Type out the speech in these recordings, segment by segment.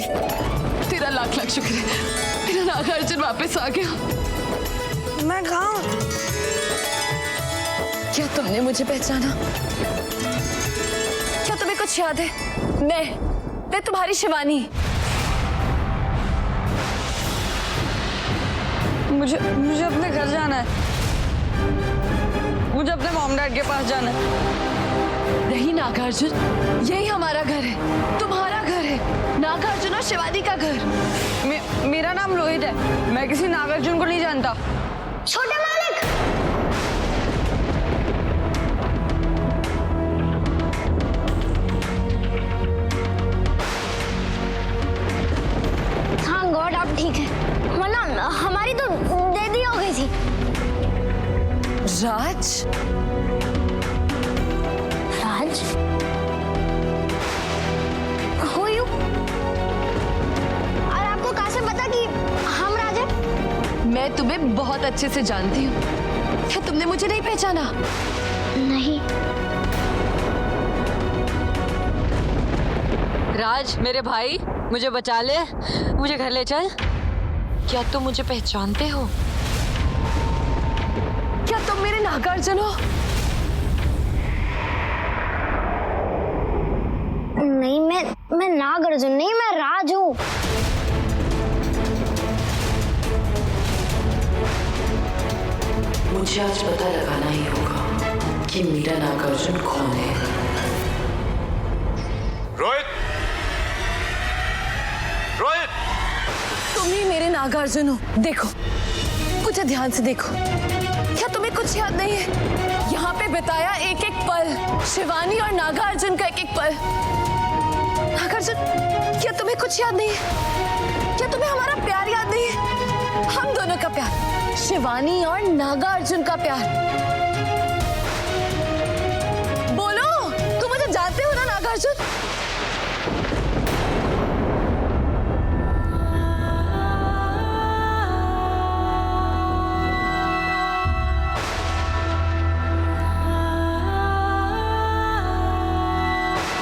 महादेव, तेरा लाख लाख शुक्र है, मेरा नागार्जुन वापस आ गया। मैं कहाँ हूँ? क्या तुमने मुझे पहचाना? क्या तुम्हें कुछ याद है? मैं तुम्हारी शिवानी। मुझे अपने घर जाना है। मुझे अपने मॉम डैड के पास जाना है। नहीं नागार्जुन, यही हमारा घर है, तुम्हारा घर है, नागार्जुन और शिवानी का घर। मेरा नाम रोहित है, मैं किसी नागार्जुन को नहीं जानता। छोटे मालिक, हाँ गॉड आप ठीक है, वरना हमारी तो देदी हो गई थी। राज? राज? Who you? और आपको कहाँ से पता कि हम राज हैं? मैं तुम्हें बहुत अच्छे से जानती हूँ। क्या तुमने मुझे नहीं पहचाना? नहीं। राज मेरे भाई, मुझे बचा ले, मुझे घर ले चल। क्या तुम मुझे पहचानते हो? क्या तुम मेरे नागार्जुन हो? नहीं, मैं नागार्जुन नहीं, मैं राज हूँ। मुझे आज पता लगाना ही होगा कि मेरा नागार्जुन कौन है। रोहित! रोहित! तुम ही मेरे नागार्जुन हो। देखो, मुझे ध्यान से देखो। क्या तुम्हें कुछ याद नहीं है? यहाँ पे बिताया एक एक पल, शिवानी और नागार्जुन का एक एक पल। नागार्जुन, क्या तुम्हें कुछ याद नहीं है? क्या तुम्हें हमारा प्यार याद नहीं है? हम दोनों का प्यार, शिवानी और नागार्जुन का प्यार। बोलो, तुम मुझे जानते हो ना नागार्जुन?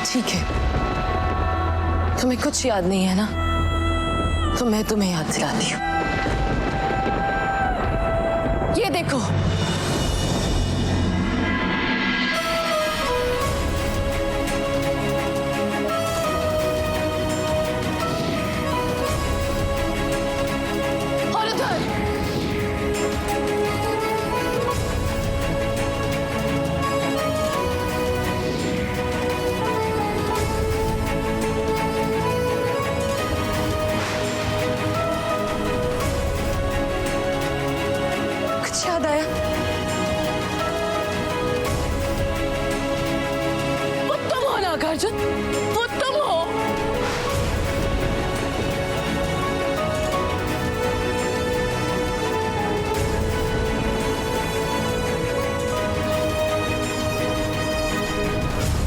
ठीक है, तुम्हें कुछ याद नहीं है ना, तो मैं तुम्हें याद दिलाती हूँ। ये देखो, और उधर याद आया? वो तुम हो नागार्जुन, वो तुम हो।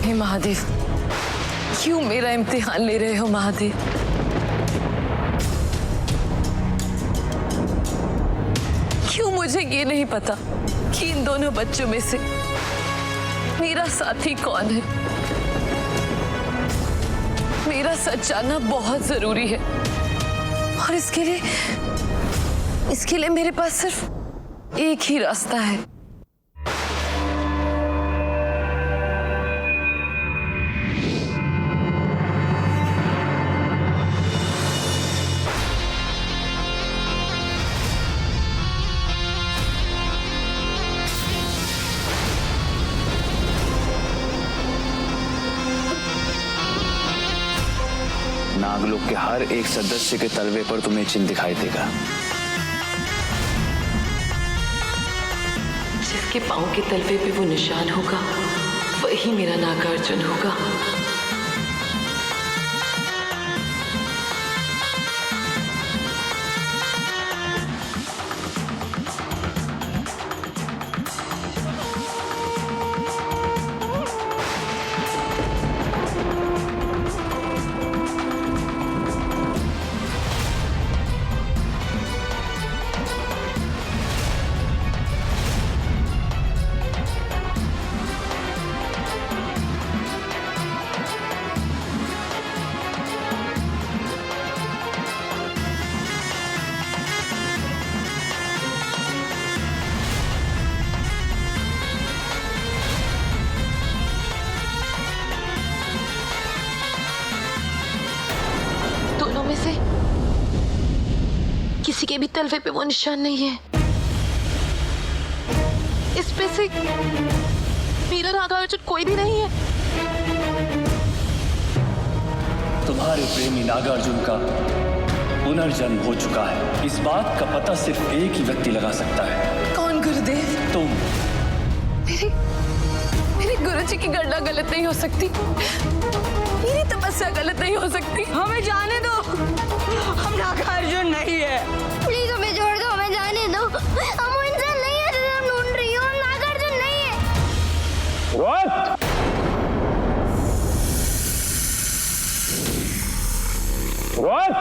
हे महादेव, क्यों मेरा इम्तिहान ले रहे हो महादेव? क्यों मुझे ये नहीं पता कि इन दोनों बच्चों में से मेरा साथी कौन है? मेरा सच जानना बहुत जरूरी है, और इसके लिए मेरे पास सिर्फ एक ही रास्ता है। नागलोक के हर एक सदस्य के तलवे पर तुम्हें चिन्ह दिखाई देगा। जिसके पांव के तलवे पे वो निशान होगा, वही मेरा नागार्जुन होगा। से किसी के भी तलवे पे वो निशान नहीं है। इस पे से मेरा नागार्जुन कोई भी नहीं है। तुम्हारे प्रेमी नागार्जुन का पुनर्जन्म हो चुका है। इस बात का पता सिर्फ एक ही व्यक्ति लगा सकता है। कौन गुरुदेव? तुम। मेरे गुरुजी की गणना गलत नहीं हो सकती, मेरी तपस्या गलत नहीं हो सकती। हमें जाने दो, हम नागार्जुन नहीं है। प्लीज हमें छोड़ दो, हमें जाने दो। हम वो इंसान नहीं है जिसे हम ढूंढ रही हो, हम नागार्जुन नहीं है। रोहित! रोहित!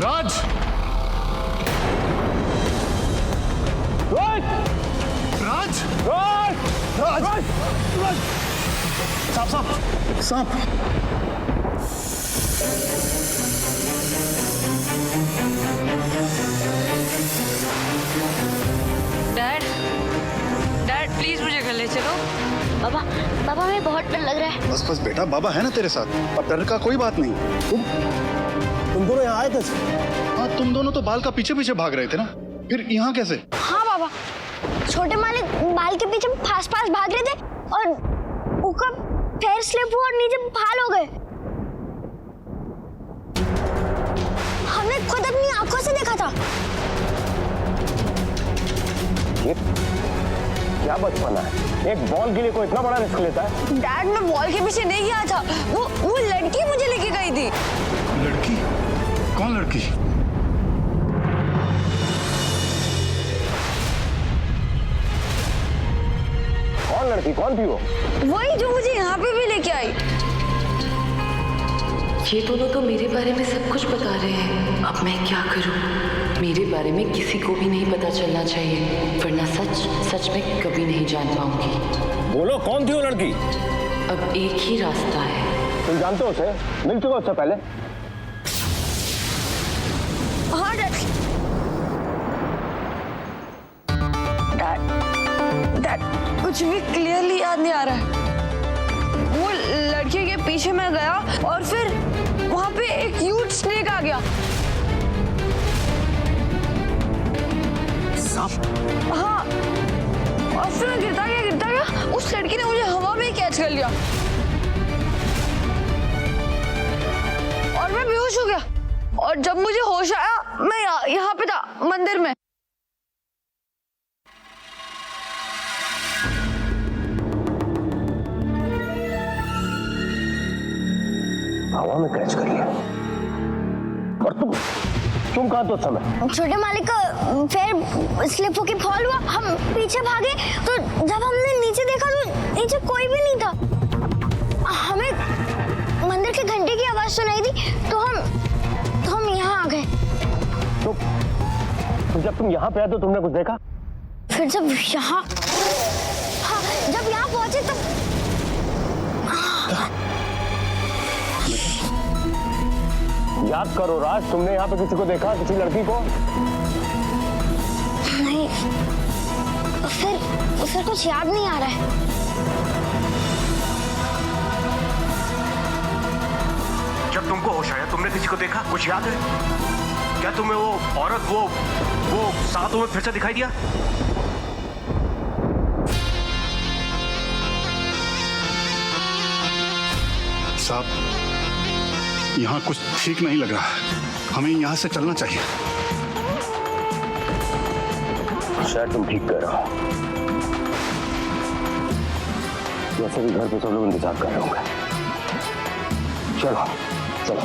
राज! रोहित! राज! रोहित! राज! राज! सांप सांप सांप! डैड, डैड प्लीज मुझे घर ले चलो। बाबा, बाबा हमें बहुत डर लग रहा है। बस बस बेटा, बाबा है ना तेरे साथ, अब डर का कोई बात नहीं। तुम दोनों यहाँ आए कैसे? हाँ, तुम दोनों तो बाल का पीछे पीछे भाग रहे थे ना, फिर यहाँ कैसे? हाँ बाबा, छोटे मालिक बाल के पीछे पास पास भाग रहे थे और ऊपर पैर स्लिप हुआ और नीचे फाल हो गए। हमने खुद अपनी आंखों से देखा था। क्या बचपना है, एक बॉल के लिए कोई इतना बड़ा रिस्क लेता है? डैड, मैं बॉल के पीछे नहीं गया था, वो लड़की मुझे लेके गई थी। लड़की? कौन लड़की? कौन लड़की? कौन थी वो? वही जो मुझे यहाँ पे भी लेके आई। ये दोनों तो मेरे बारे में सब कुछ बता रहे हैं। अब मैं क्या करूं? मेरे बारे में किसी को भी नहीं पता चलना चाहिए, वरना सच में कभी नहीं जान पाऊंगी। बोलो, कौन थी वो लड़की? अब एक ही रास्ता है। तुम जानते हो उसे? मिल चुका उससे पहले? हाँ डैड, कुछ भी क्लियरली याद नहीं आ रहा है। वो लड़की के पीछे मैं गया और फिर वहां पे एक ह्यूज स्नेक आ गया। हाँ, और फिर मैं गिरता गया। उस लड़की ने मुझे हवा में कैच कर लिया और मैं बेहोश हो गया। और जब मुझे होश आया, मैं यहाँ पे था, मंदिर में। हवा में कैच कर लिया। और तुम कहाँ तो उस समय? छोटे मालिक का पैर स्लिप होके फॉल हुआ, हम पीछे भागे तो जब हमने नीचे देखा तो नीचे कोई भी नहीं था। हमें मंदिर के घंटे की आवाज सुनाई दी तो हम यहाँ आ गए। तो जब तुम यहाँ पे आए तो तुमने कुछ देखा? फिर जब यहाँ पहुंचे तो याद करो राज, तुमने यहाँ पे किसी को देखा, किसी लड़की को? नहीं, फिर कुछ याद नहीं आ रहा है। जब तुमको होश आया तुमने किसी को देखा? कुछ याद है क्या तुम्हें? वो औरत वो साथ में फिर से दिखाई दिया? साहब, यहाँ कुछ ठीक नहीं लग रहा है, हमें यहाँ से चलना चाहिए। शायद तुम ठीक कर रहे हो। वैसे भी घर पे सब लोग इंतजार कर रहे होंगे। चलो चलो।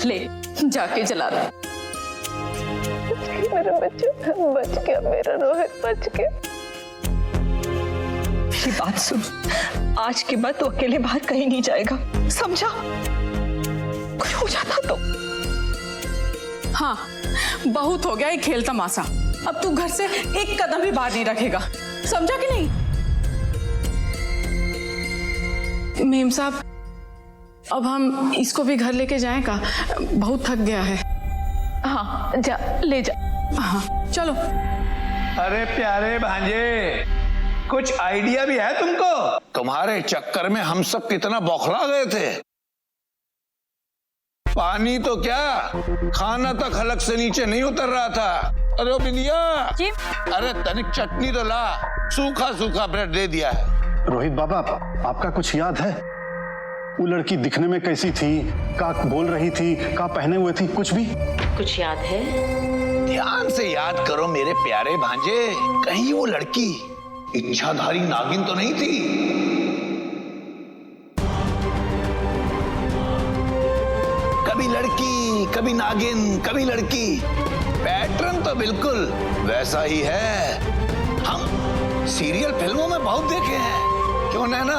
ले जाके जला दो। मेरा बच्चा बच गया, मेरा रोहित बच गया। मेरी बात सुन, आज के बाद तो अकेले बाहर कहीं नहीं जाएगा, समझा? कुछ हो जाता तो। हाँ, बहुत हो गया ये खेल तमाशा। अब तू घर से एक कदम भी बाहर नहीं रखेगा, समझा कि नहीं? मेम साहब, अब हम इसको भी घर लेके जाएं का? बहुत थक गया है। हाँ जा, ले जा। हाँ चलो। अरे प्यारे भांजे, कुछ आइडिया भी है तुमको? तुम्हारे चक्कर में हम सब कितना बौखला गए थे। पानी तो क्या, खाना तक हलक से नीचे नहीं उतर रहा था। अरे ओ बिंदिया, अरे तनिक चटनी तो ला, सूखा सूखा ब्रेड दे दिया है। रोहित बाबा, आपका कुछ याद है? वो लड़की दिखने में कैसी थी, का बोल रही थी, का पहने हुए थी, कुछ भी? कुछ याद है? ध्यान से याद करो मेरे प्यारे भांजे, कहीं वो लड़की इच्छाधारी नागिन तो नहीं थी? कभी लड़की, कभी नागिन, कभी लड़की, पैटर्न तो बिल्कुल वैसा ही है। हम सीरियल फिल्मों में बहुत देखे हैं, क्यों नैना?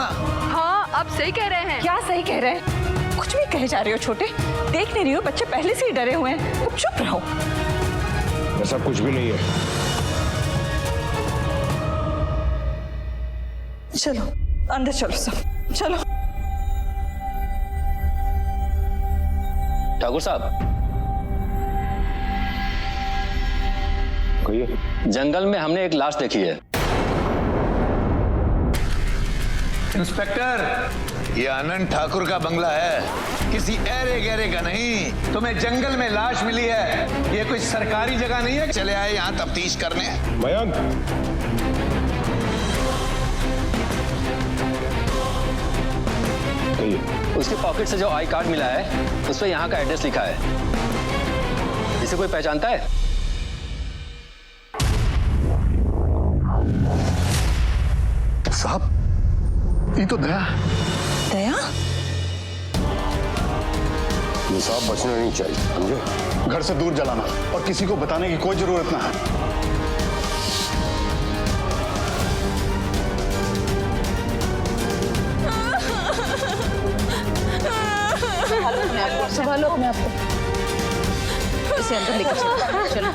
हाँ, आप सही कह रहे हैं। क्या सही कह रहे हैं? कुछ भी कहे जा रहे हो छोटे, देख नहीं रही हो बच्चे पहले से ही डरे हुए हैं, तुम चुप रहो। ऐसा कुछ भी नहीं है। चलो अंदर चलो सब, चलो। ठाकुर साहब, कहिए। जंगल में हमने एक लाश देखी है। इंस्पेक्टर, ये आनंद ठाकुर का बंगला है, किसी ऐरे गहरे का नहीं। तुम्हें जंगल में लाश मिली है, ये कोई सरकारी जगह नहीं है। चले आए यहाँ तफ्तीश करने। मयंक, उसके पॉकेट से जो आई कार्ड मिला है, उस पर यहाँ का एड्रेस लिखा है। इसे कोई पहचानता है? साहब, ये तो दया। दया? ये साहब बचना नहीं चाहिए, समझे? घर से दूर जलाना और किसी को बताने की कोई जरूरत ना है। संभालो अपने आप को, इसे अंदर लेकर चलो। चलो।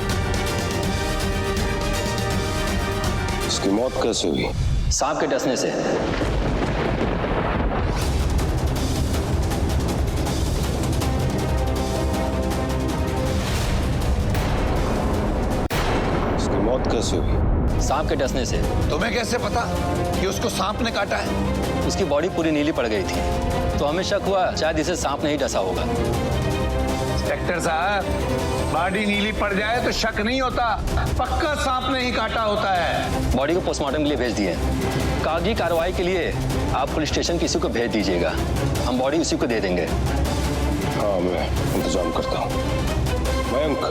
इसकी मौत कैसे हुई? सांप के डसने से। इसकी मौत कैसे हुई? सांप के डसने से। तुम्हें कैसे पता कि उसको सांप ने काटा है? उसकी बॉडी पूरी नीली पड़ गई थी, तो हमें शक हुआ शायद इसे सांप ने ही डसा होगा। इंस्पेक्टर साहब, बॉडी नीली पड़ जाए तो शक नहीं होता, पक्का सांप ने ही काटा होता है। बॉडी को पोस्टमार्टम के लिए भेज दिए। कागजी कार्रवाई के लिए आप पुलिस स्टेशन किसी को भेज दीजिएगा, हम बॉडी उसी को दे देंगे। हाँ, मैं इंतजाम करता हूँ। मयंक,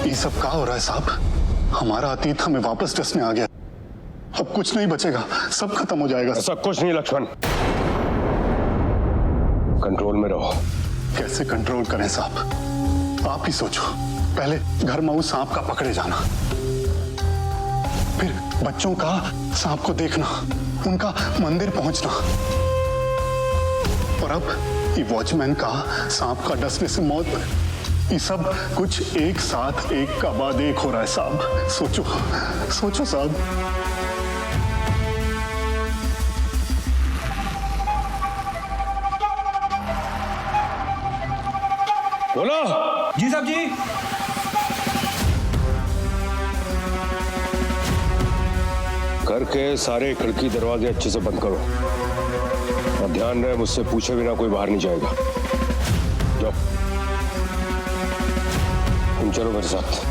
ये सब क्या हो रहा है साहब? हमारा अतीत हमें वापस डसने आ गया। अब कुछ नहीं बचेगा, सब खत्म हो जाएगा। ऐसा कुछ नहीं लक्ष्मण, कंट्रोल में रहो। कैसे कंट्रोल करें साहब? आप ही सोचो। पहले घर में उस सांप का पकड़े जाना, फिर बच्चों का सांप को देखना, उनका मंदिर पहुंचना, और अब ये वॉचमैन का सांप का डसने से मौत। ये सब कुछ एक साथ एक का बाद एक हो रहा है साहब। सोचो सोचो साहब। बोलो। जी साहब जी। घर के सारे खिड़की दरवाजे अच्छे से बंद करो और ध्यान रहे मुझसे पूछे बिना कोई बाहर नहीं जाएगा। जाओ, तुम चलो मेरे साथ।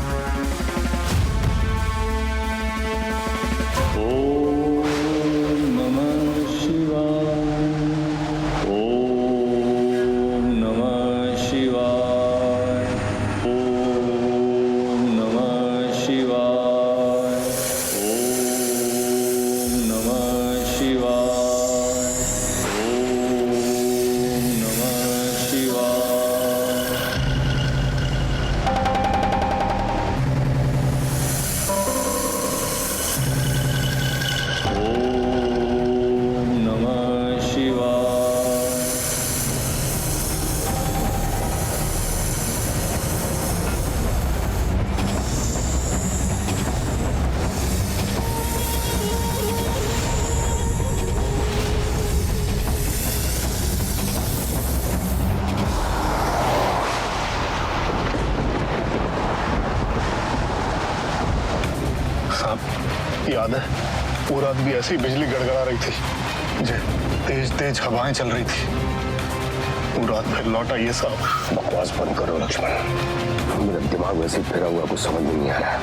याद है, वो रात भी ऐसी बिजली गड़गड़ा रही थी, तेज तेज हवाएं चल रही थी। वो रात फिर लौट आई है साहब। बकवास बंद करो लक्ष्मण, मेरा दिमाग वैसे फिरा हुआ, कुछ समझ में नहीं आ रहा।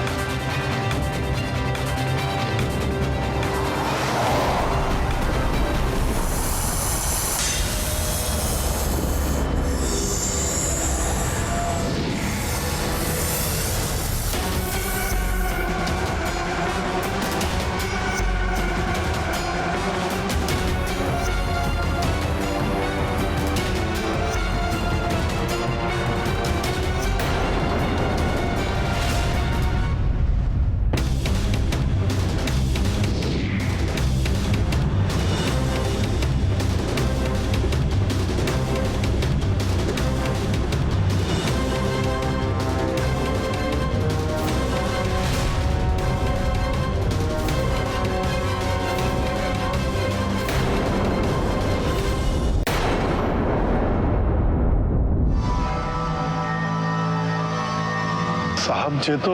साहब जे तो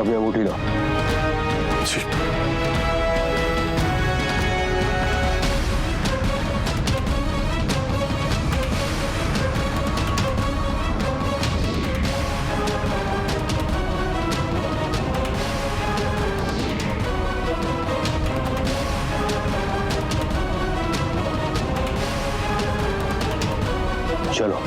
अभी अंगूठी दो। चलो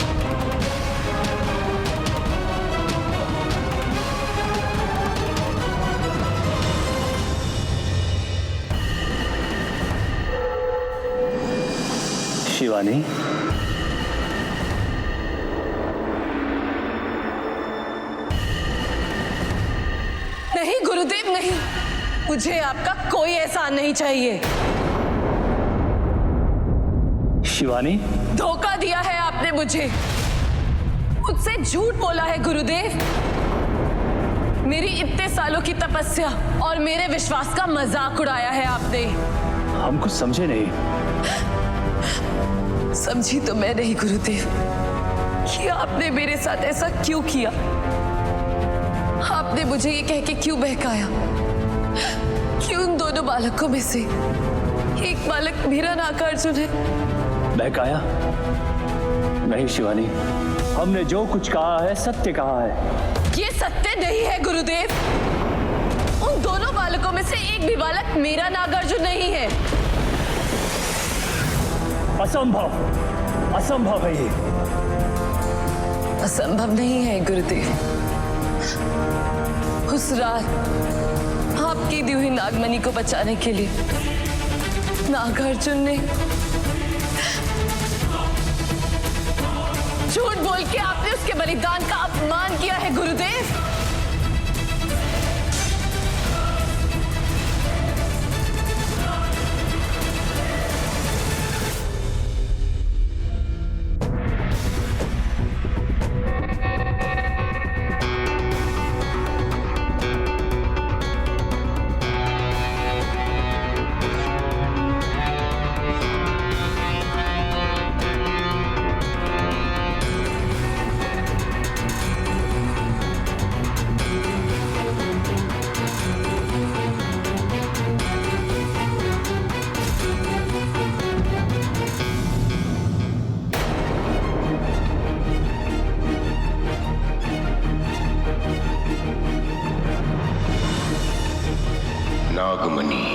शिवानी, नहीं गुरुदेव नहीं, मुझे आपका कोई एहसान नहीं चाहिए। शिवानी, धोखा दिया है आपने मुझे, मुझसे झूठ बोला है गुरुदेव। मेरी इतने सालों की तपस्या और मेरे विश्वास का मजाक उड़ाया है आपने। हम कुछ समझे नहीं। समझी तो मैं नहीं गुरुदेव कि आपने मेरे साथ ऐसा क्यों किया। आपने मुझे ये कह के क्यों बहकाया कि उन दोनों बालकों में से एक बालक मेरा नागार्जुन है। बहकाया नहीं शिवानी, हमने जो कुछ कहा है सत्य कहा है। ये सत्य नहीं है गुरुदेव। उन दोनों बालकों में से एक भी बालक मेरा नागार्जुन नहीं है। असंभव, असंभव है ये। असंभव नहीं है गुरुदेव। उस रात आपकी दी हुई नागमणि को बचाने के लिए नागार्जुन ने झूठ बोल के आपने उसके बलिदान का अपमान किया है गुरुदेव। नागमणि।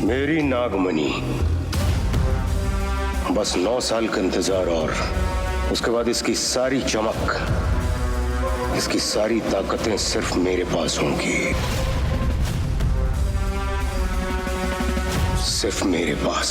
मेरी नागमणि। बस 9 साल का इंतजार और उसके बाद इसकी सारी चमक, इसकी सारी ताकतें सिर्फ मेरे पास होंगी, सिर्फ मेरे पास।